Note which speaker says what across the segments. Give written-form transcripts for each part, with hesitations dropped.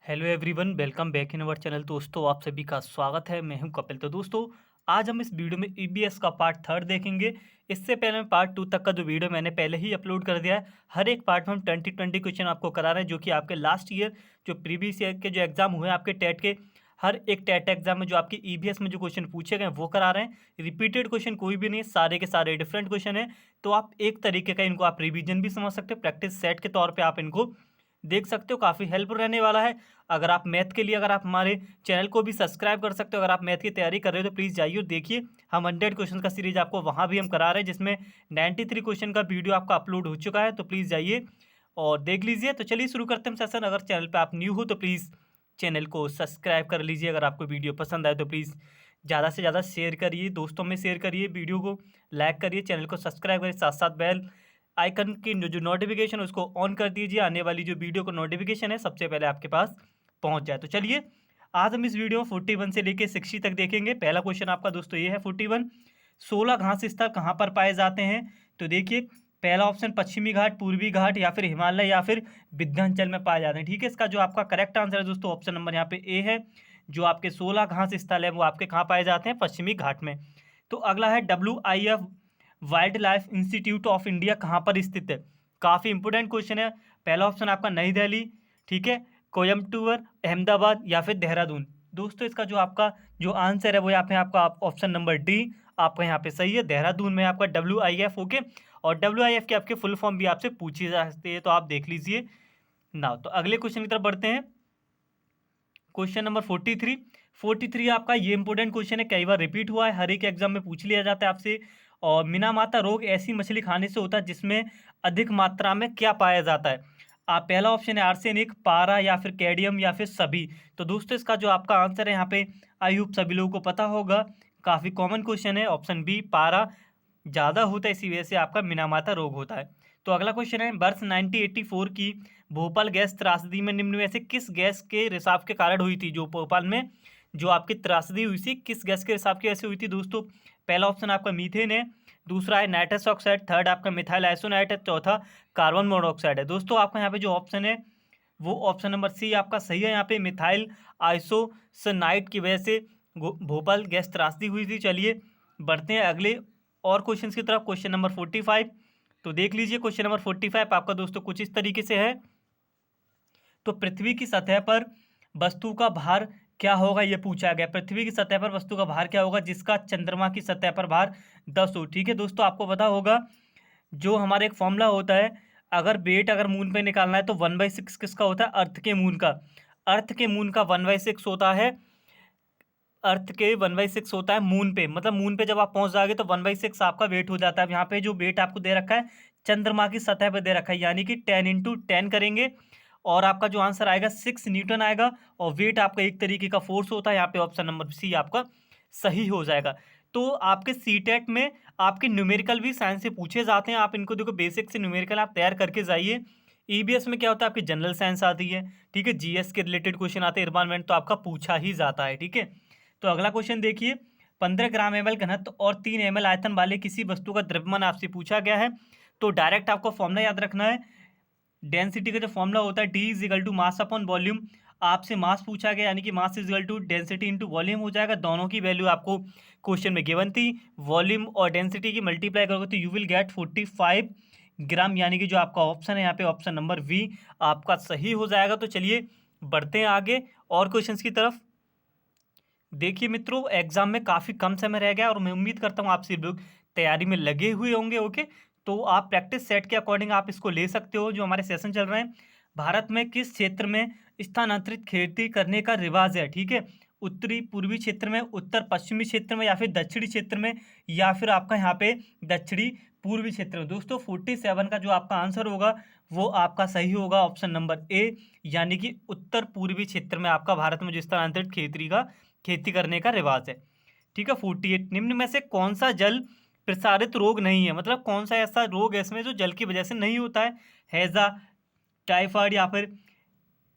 Speaker 1: Hello everyone, welcome back in our channel. दोस्तों, आप सभी का स्वागत है। मैं हूं कपिल। तो दोस्तों, आज हम इस वीडियो में ईबीएस का पार्ट थर्ड देखेंगे। इससे पहले मैं पार्ट टू तक का जो वीडियो मैंने पहले ही अपलोड कर दिया है। हर एक पार्ट में हम 20 क्वेश्चन आपको करा रहे हैं, जो कि आपके लास्ट ईयर जो प्रीवियस ईयर के जो एग्जाम हुए हैं आपके टेट के, हर एक टेट एग्जाम में जो आपके ईबीएस में जो क्वेश्चन पूछे गए वो करा रहे हैं। रिपीटेड क्वेश्चन कोई भी नहीं, सारे के सारे डिफरेंट क्वेश्चन है। तो आप एक तरीके का इनको आप रिविजन भी समझ सकते हो, प्रैक्टिस सेट के तौर पर आप इनको देख सकते हो। काफ़ी हेल्प रहने वाला है। अगर आप मैथ के लिए अगर आप हमारे चैनल को भी सब्सक्राइब कर सकते हो। अगर आप मैथ की तैयारी कर रहे हो तो प्लीज़ जाइए और देखिए। हम 100 क्वेश्चन का सीरीज आपको वहाँ भी हम करा रहे हैं, जिसमें 93 क्वेश्चन का वीडियो आपका अपलोड हो चुका है। तो प्लीज़ जाइए और देख लीजिए। तो चलिए शुरू करते हैं सेशन। अगर चैनल पर आप न्यू हो तो प्लीज़ चैनल को सब्सक्राइब कर लीजिए। अगर आपको वीडियो पसंद आए तो प्लीज़ ज़्यादा से ज़्यादा शेयर करिए, दोस्तों में शेयर करिए, वीडियो को लाइक करिए, चैनल को सब्सक्राइब करिए, साथ साथ बेल आइकन की जो नोटिफिकेशन उसको ऑन कर दीजिए। आने वाली जो वीडियो को नोटिफिकेशन है सबसे पहले आपके पास पहुंच जाए। तो चलिए, आज हम इस वीडियो में 41 से लेके 60 तक देखेंगे। पहला क्वेश्चन आपका दोस्तों ये है 41। 16 घास स्थल कहाँ पर पाए जाते हैं? तो देखिए, पहला ऑप्शन पश्चिमी घाट, पूर्वी घाट, या फिर हिमालय, या फिर विंध्याचल में पाए जाते हैं। ठीक है, इसका जो आपका करेक्ट आंसर है दोस्तों, ऑप्शन नंबर यहाँ पे ए है। जो आपके 16 घास स्थल है वो आपके कहाँ पाए जाते हैं? पश्चिमी घाट में। तो अगला है WIF wild life institute of India कहाँ पर स्थित है? काफ़ी इंपोर्टेंट क्वेश्चन है। पहला ऑप्शन आपका नई दिल्ली, ठीक है, कोयम्बटूर, अहमदाबाद, या फिर देहरादून। दोस्तों, इसका जो आपका जो आंसर है वो यहाँ पे आपका ऑप्शन नंबर डी आपका यहाँ पे सही है। देहरादून में आपका WIF। ओके, और WIF के आपके फुल फॉर्म भी आपसे पूछी जा सकती है, तो आप देख लीजिए ना। तो अगले क्वेश्चन की तरफ बढ़ते हैं। क्वेश्चन नंबर 43 आपका ये इंपॉर्टेंट क्वेश्चन है, कई बार रिपीट हुआ है, हर एक एग्जाम में पूछ लिया जाता है आपसे। और मीनामाता रोग ऐसी मछली खाने से होता है जिसमें अधिक मात्रा में क्या पाया जाता है? आप पहला ऑप्शन है आर्सेनिक, पारा, या फिर कैडियम, या फिर सभी। तो दोस्तों, इसका जो आपका आंसर है यहाँ पे, आई होप सभी लोगों को पता होगा, काफ़ी कॉमन क्वेश्चन है। ऑप्शन बी, पारा ज़्यादा होता है, इसी वजह से आपका मीनामाता रोग होता है। तो अगला क्वेश्चन है, वर्ष 1984 की भोपाल गैस त्रासदी में निम्न में से किस गैस के रिसाव के कारण हुई थी? जो भोपाल में जो आपकी त्रासदी हुई थी, किस गैस के रिसाव की वजह से हुई थी दोस्तों? पहला ऑप्शन आपका मीथेन है, दूसरा है नाइट्रस ऑक्साइड, थर्ड आपका मिथाइल आइसोनाइट है, चौथा कार्बन मोनोऑक्साइड है। दोस्तों, आपका यहाँ पे जो ऑप्शन है वो ऑप्शन नंबर सी आपका सही है। यहाँ पे मिथाइल आइसोसनाइट की वजह से भोपाल गैस त्रासदी हुई थी। चलिए बढ़ते हैं अगले और क्वेश्चन की तरफ। क्वेश्चन नंबर 45, तो देख लीजिए। क्वेश्चन नंबर 45 आपका दोस्तों कुछ इस तरीके से है। तो पृथ्वी की सतह पर वस्तु का भार क्या होगा, ये पूछा गया। पृथ्वी की सतह पर वस्तु का भार क्या होगा जिसका चंद्रमा की सतह पर भार 10 हो? ठीक है दोस्तों, आपको पता होगा जो हमारा एक फॉर्मूला होता है, अगर वेट अगर मून पे निकालना है तो 1/6 किसका होता है? अर्थ के मून का। अर्थ के मून का 1/6 होता है। अर्थ के 1/6 होता है मून पे, मतलब मून पे जब आप पहुंच जाओगे तो 1/6 आपका वेट हो जाता है। यहाँ पे जो वेट आपको दे रखा है चंद्रमा की सतह पे दे रखा है, यानी कि 10 × 10 करेंगे और आपका जो आंसर आएगा 6 न्यूटन आएगा। और वेट आपका एक तरीके का फोर्स होता है। यहाँ पे ऑप्शन नंबर सी आपका सही हो जाएगा। तो आपके सीटेट में आपके न्यूमेरिकल भी साइंस से पूछे जाते हैं। आप इनको देखो, बेसिक से न्यूमेरिकल आप तैयार करके जाइए। ईबीएस में क्या होता है, आपकी जनरल साइंस आती है, ठीक है, जीएस के रिलेटेड क्वेश्चन आते हैं, इन्वायरमेंट तो आपका पूछा ही जाता है। ठीक है, तो अगला क्वेश्चन देखिए। 15 ग्राम ml घनत्व और 3 ml आयतन वाले किसी वस्तु का द्रव्यमान आपसे पूछा गया है। तो डायरेक्ट आपको फॉर्मूला याद रखना है। डेंसिटी का जो फॉर्मूला होता है D मास अपॉन वॉल्यूम। आपसे मास पूछा गया, यानी कि मास डेंसिटी इंटू वॉल्यूम हो जाएगा। दोनों की वैल्यू आपको क्वेश्चन में गिवन थी। वॉल्यूम और डेंसिटी की मल्टीप्लाई करोगे तो यू विल गेट 45 ग्राम, यानी कि जो आपका ऑप्शन है यहाँ पे ऑप्शन नंबर वी आपका सही हो जाएगा। तो चलिए बढ़ते हैं आगे और क्वेश्चन की तरफ। देखिए मित्रों, एग्जाम में काफ़ी कम समय रह गया और मैं उम्मीद करता हूँ आप सभी लोग तैयारी में लगे हुए होंगे। ओके, तो आप प्रैक्टिस सेट के अकॉर्डिंग आप इसको ले सकते हो। जो हमारे सेशन चल रहे हैं, भारत में किस क्षेत्र में स्थानांतरित खेती करने का रिवाज है? ठीक है, उत्तरी पूर्वी क्षेत्र में, उत्तर पश्चिमी क्षेत्र में, या फिर दक्षिणी क्षेत्र में, या फिर आपका यहाँ पे दक्षिणी पूर्वी क्षेत्र में। दोस्तों, 47 का जो आपका आंसर होगा वो आपका सही होगा, ऑप्शन नंबर ए, यानी कि उत्तर पूर्वी क्षेत्र में आपका भारत में जो स्थानांतरित खेती करने का रिवाज है। ठीक है, 48, निम्न में से कौन सा जल प्रसारित रोग नहीं है? मतलब कौन सा ऐसा रोग है इसमें जो जल की वजह से नहीं होता है? हैजा, टाइफाइड, या फिर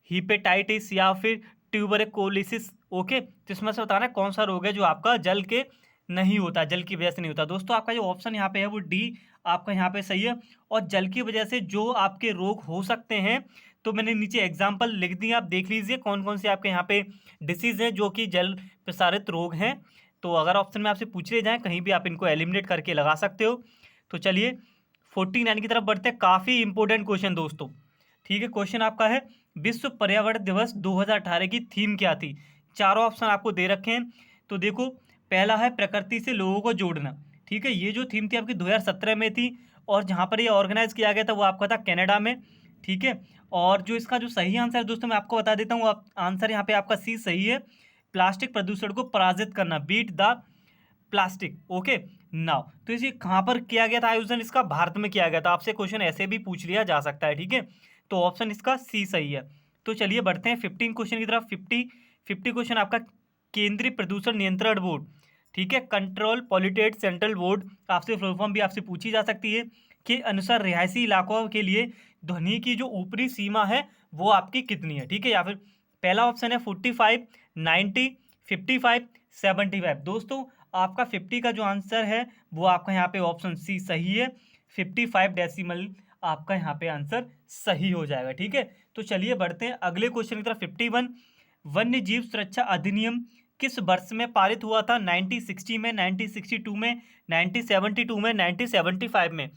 Speaker 1: हिपेटाइटिस, या फिर ट्यूबरकुलोसिस। ओके, तो इसमें से बताना है कौन सा रोग है जो आपका जल के नहीं होता, जल की वजह से नहीं होता। दोस्तों, आपका जो ऑप्शन यहाँ पे है वो डी आपका यहाँ पे सही है। और जल की वजह से जो आपके रोग हो सकते हैं तो मैंने नीचे एग्जाम्पल लिख दिए, आप देख लीजिए कौन कौन से आपके यहाँ पे डिसीज हैं जो कि जल प्रसारित रोग हैं। तो अगर ऑप्शन में आपसे पूछ ले जाएँ कहीं भी आप इनको एलिमिनेट करके लगा सकते हो। तो चलिए 49 की तरफ बढ़ते हैं। काफ़ी इंपॉर्टेंट क्वेश्चन दोस्तों, ठीक है। क्वेश्चन आपका है विश्व पर्यावरण दिवस 2018 की थीम क्या थी। चारों ऑप्शन आपको दे रखे हैं। तो देखो, पहला है प्रकृति से लोगों को जोड़ना, ठीक है। ये जो थीम थी आपकी 2017 में थी, और जहाँ पर ये ऑर्गेनाइज किया गया था वो आपका था कनाडा में, ठीक है। और जो इसका जो सही आंसर है दोस्तों मैं आपको बता देता हूँ, आंसर यहाँ पे आपका सी सही है। प्लास्टिक प्रदूषण को पराजित करना, beat the plastic, okay now. तो इसे कहाँ पर किया गया था आयोजन, इसका भारत में किया गया था। आपसे क्वेश्चन ऐसे भी पूछ लिया जा सकता है, ठीक है। तो ऑप्शन इसका सी सही है। तो चलिए बढ़ते हैं 15 क्वेश्चन की तरफ। 50 क्वेश्चन आपका केंद्रीय प्रदूषण नियंत्रण बोर्ड, ठीक है, कंट्रोल पॉल्यूटेड सेंट्रल बोर्ड, आपसे फुल फॉर्म भी आपसे पूछी जा सकती है, के अनुसार रिहायशी इलाकों के लिए ध्वनि की जो ऊपरी सीमा है वो आपकी कितनी है, ठीक है। या फिर पहला ऑप्शन है 45, 90, 55, 75। दोस्तों आपका 50 का जो आंसर है वो आपका यहाँ पे ऑप्शन सी सही है। 55 डेसिमल आपका यहाँ पे आंसर सही हो जाएगा, ठीक है। तो चलिए बढ़ते हैं अगले क्वेश्चन की तरफ। 51 वन्य जीव सुरक्षा अधिनियम किस वर्ष में पारित हुआ था। 1960 में, 1962 में, 1972 में, 1975 में।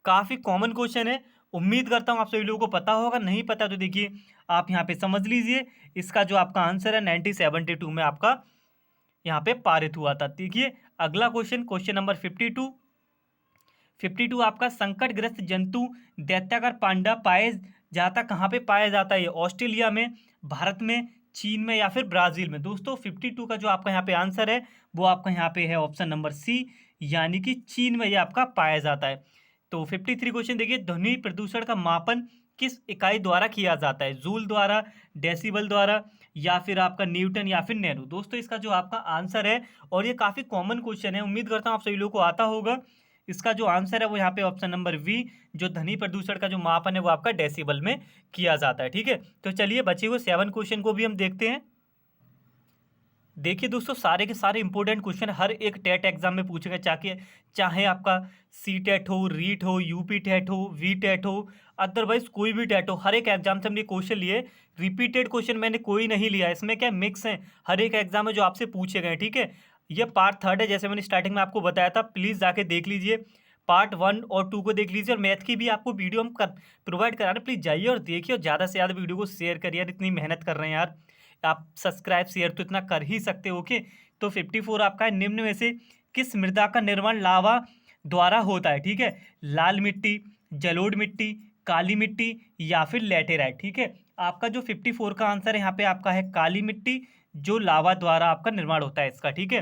Speaker 1: काफ़ी कॉमन क्वेश्चन है, उम्मीद करता हूँ आप सभी लोगों को पता होगा। नहीं पता तो देखिए आप यहाँ पे समझ लीजिए, इसका जो आपका आंसर है 1972 में आपका यहाँ पे पारित हुआ था। देखिए अगला क्वेश्चन, क्वेश्चन नंबर 52 आपका संकटग्रस्त जंतु दैत्याकार पांडा पाए जाता कहाँ पे पाया जाता है। ऑस्ट्रेलिया में, भारत में, चीन में, या फिर ब्राजील में। दोस्तों 52 का जो आपका यहाँ पे आंसर है वो आपका यहाँ पे है ऑप्शन नंबर सी, यानी कि चीन में ये आपका पाया जाता है। तो 53 क्वेश्चन देखिए, ध्वनि प्रदूषण का मापन किस इकाई द्वारा किया जाता है। जूल द्वारा, डेसिबल द्वारा, या फिर आपका न्यूटन, या फिर नैनो। दोस्तों इसका जो आपका आंसर है, और ये काफ़ी कॉमन क्वेश्चन है, उम्मीद करता हूँ आप सभी लोगों को आता होगा। इसका जो आंसर है वो यहाँ पे ऑप्शन नंबर वी, जो ध्वनि प्रदूषण का जो मापन है वो आपका डेसिबल में किया जाता है, ठीक है। तो चलिए बचे हुए 7 क्वेश्चन को भी हम देखते हैं। देखिए दोस्तों सारे के सारे इंपॉर्टेंट क्वेश्चन हर एक टेट एग्जाम में पूछे गए, चाहे आपका सी टेट हो, रीट हो, यूपी टेट हो, वी टेट हो, अदरवाइज कोई भी टेट हो, हर एक एग्जाम से हमने क्वेश्चन लिए। रिपीटेड क्वेश्चन मैंने कोई नहीं लिया, इसमें क्या मिक्स है, हर एक एग्जाम में जो आपसे पूछे गए, ठीक है। ये पार्ट 3 है, जैसे मैंने स्टार्टिंग में आपको बताया था, प्लीज़ जाके देख लीजिए। पार्ट 1 और 2 को देख लीजिए, और मैथ की भी आपको वीडियो हम प्रोवाइड करा रहे हैं, प्लीज़ जाइए और देखिए, और ज़्यादा से ज़्यादा वीडियो को शेयर करिए यार, इतनी मेहनत कर रहे हैं यार, आप सब्सक्राइब शेयर तो इतना कर ही सकते हो, ओके। तो 54 आपका है, निम्न में से किस मृदा का निर्माण लावा द्वारा होता है, ठीक है। लाल मिट्टी, जलोढ़ मिट्टी, काली मिट्टी, या फिर लैटेराइट, ठीक है। आपका जो 54 का आंसर है यहाँ पे आपका है काली मिट्टी, जो लावा द्वारा आपका निर्माण होता है इसका, ठीक है।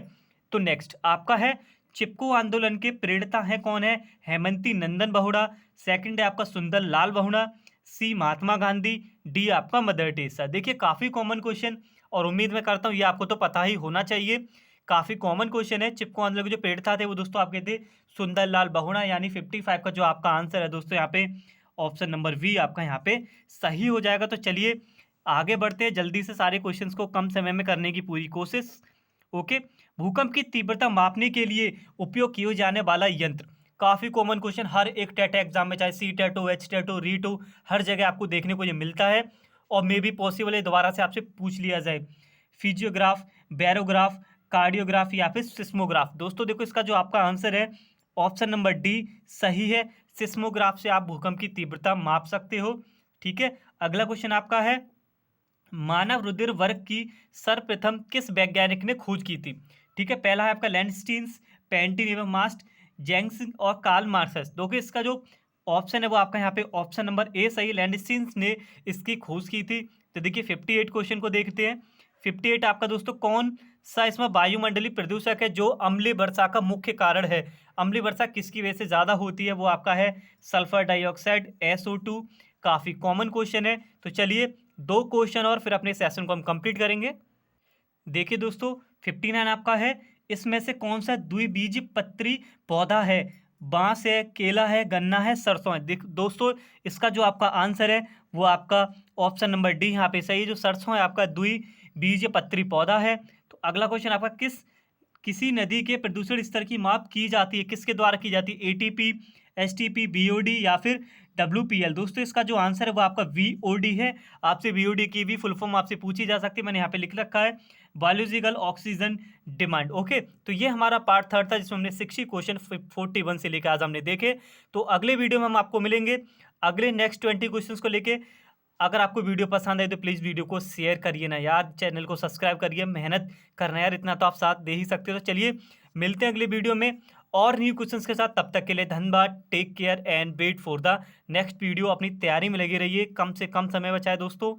Speaker 1: तो नेक्स्ट आपका है चिपको आंदोलन के प्रेरणा है कौन है। हेमंती नंदन बहुड़ा, सेकंड है आपका सुंदर लाल बहुड़ा, सी महात्मा गांधी, डी आपका मदर टेरेसा। देखिए काफ़ी कॉमन क्वेश्चन, और उम्मीद मैं करता हूँ ये आपको तो पता ही होना चाहिए। काफ़ी कॉमन क्वेश्चन है। चिपको आंदोलन के जो प्रेरणा थे वो दोस्तों आपके थे सुंदर लाल बहुड़ा, यानी 55 का जो आपका आंसर है दोस्तों यहाँ पे ऑप्शन नंबर वी आपका यहाँ पे सही हो जाएगा। तो चलिए आगे बढ़ते हैं, जल्दी से सारे क्वेश्चंस को कम समय में करने की पूरी कोशिश, ओके। भूकंप की तीव्रता मापने के लिए उपयोग किए जाने वाला यंत्र, काफ़ी कॉमन क्वेश्चन, हर एक टेट एग्जाम में, चाहे सी टेट हो, एच टेट हो, रीट हो, हर जगह आपको देखने को ये मिलता है, और मे भी पॉसिबल है दोबारा से आपसे पूछ लिया जाए। फिजियोग्राफ, बैरोग्राफ, कार्डियोग्राफ, या फिर सिस्मोग्राफ। दोस्तों देखो इसका जो आपका आंसर है ऑप्शन नंबर डी सही है। सिस्मोग्राफ से आप भूकंप की तीव्रता माप सकते हो, ठीक है। अगला क्वेश्चन आपका है मानव रुधिर वर्ग की सर्वप्रथम किस वैज्ञानिक ने खोज की थी, ठीक है। पहला है आपका लैंडस्टीन्स, पेंटिन एवं मास्ट, जेंग्स और कार्ल मार्कस। देखिए इसका जो ऑप्शन है वो आपका यहाँ पे ऑप्शन नंबर ए सही, लैंडस्टीन्स ने इसकी खोज की थी। तो देखिए 58 क्वेश्चन को देखते हैं। 58 आपका दोस्तों कौन सा इसमें वायुमंडलीय प्रदूषक है जो अम्लीय वर्षा का मुख्य कारण है। अम्लीय वर्षा किसकी वजह से ज़्यादा होती है, वो आपका है सल्फर डाइऑक्साइड, SO2। काफ़ी कॉमन क्वेश्चन है। तो चलिए 2 क्वेश्चन और फिर अपने सेशन को हम कंप्लीट करेंगे। देखिए दोस्तों 59 आपका है, इसमें से कौन सा द्विबीजपत्री पौधा है। बांस है, केला है, गन्ना है, सरसों है। दोस्तों इसका जो आपका आंसर है वो आपका ऑप्शन नंबर डी यहाँ पे सही है, जो सरसों है आपका द्विबीजपत्री पौधा है। तो अगला क्वेश्चन आपका किसी नदी के प्रदूषण स्तर की माप की जाती है, किसके द्वारा की जाती है। ATP, STP, BOD, या फिर WPL। दोस्तों इसका जो आंसर है वो आपका VOD है। आपसे VOD की भी फुल फॉर्म आपसे पूछी जा सकती है, मैंने यहाँ पे लिख रखा है बायोलॉजिकल ऑक्सीजन डिमांड। ओके, तो ये हमारा पार्ट थर्ड था जिसमें हमने 60 क्वेश्चन 41 से लेकर आज हमने देखे। तो अगले वीडियो में हम आपको मिलेंगे अगले नेक्स्ट 20 क्वेश्चंस को लेके। अगर आपको वीडियो पसंद आए तो प्लीज़ वीडियो को शेयर करिए ना यार, चैनल को सब्सक्राइब करिए, मेहनत करना यार, इतना तो आप साथ दे ही सकते हो। तो चलिए मिलते हैं अगले वीडियो में और न्यू क्वेश्चंस के साथ। तब तक के लिए धन्यवाद, take care and wait for the next video. अपनी तैयारी में लगे रहिए, कम से कम समय बचाए दोस्तों।